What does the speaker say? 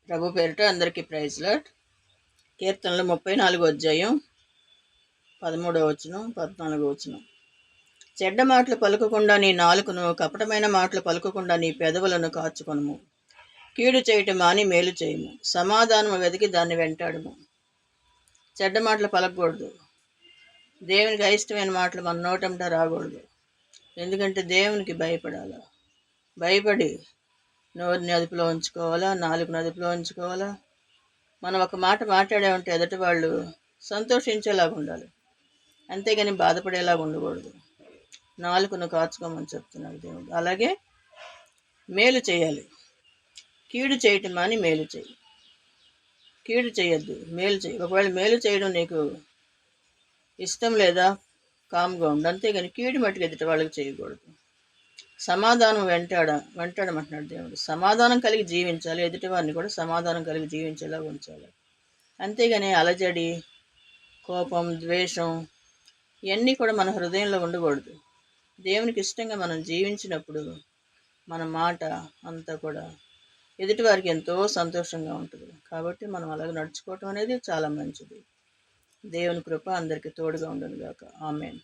ప్రభు పేరిట అందరికీ praise lord. కీర్తనలు 34 అధ్యాయం 13వ వచనం 14వ వచనం. చెడ్డ మాటలు పలుకకుండా నీ నాలుకను, కపటమైన మాటలు పలుకకుండా నీ పెదవులను కాచుకొనుము. కీడు చేయటం మాని మేలు చేయము. సమాధానము వెతికి దాన్ని వెంటాడుము. చెడ్డ మాటలు పలకకూడదు. దేవునికి అయిష్టమైన మాటలు మన నోటంట రాకూడదు. ఎందుకంటే దేవునికి భయపడాలి. భయపడి నోరుని అదుపులో ఉంచుకోవాలా, నాలుగుని అదుపులో ఉంచుకోవాలా. మనం ఒక మాట మాట్లాడామంటే ఎదుటి వాళ్ళు సంతోషించేలాగా ఉండాలి, అంతేగాని బాధపడేలాగా ఉండకూడదు. నాలుకను కాచుకోమని చెప్తున్నాడు దేవుడు. అలాగే మేలు చేయాలి. కీడు చేయటం అని మేలు చేయి. కీడు చేయొద్దు, మేలు చేయి. ఒకవేళ మేలు చేయడం నీకు ఇష్టం లేదా, కామ్గా ఉండు, అంతేగాని కీడు మట్టుకు ఎదుటి వాళ్ళకి చేయకూడదు. సమాధానం వెంటాడమంటున్నాడు దేవుడు. సమాధానం కలిగి జీవించాలి. ఎదుటి వారిని కూడా సమాధానం కలిగి జీవించేలా ఉంచాలి. అంతేగాని అలజడి, కోపం, ద్వేషం ఇవన్నీ కూడా మన హృదయంలో ఉండకూడదు. దేవునికి ఇష్టంగా మనం జీవించినప్పుడు మన మాట అంతా కూడా ఎదుటివారికి ఎంతో సంతోషంగా ఉంటుంది. కాబట్టి మనం అలాగ నడుచుకోవటం అనేది చాలా మంచిది. దేవుని కృప అందరికీ తోడుగా ఉండును గాక. ఆమేన్.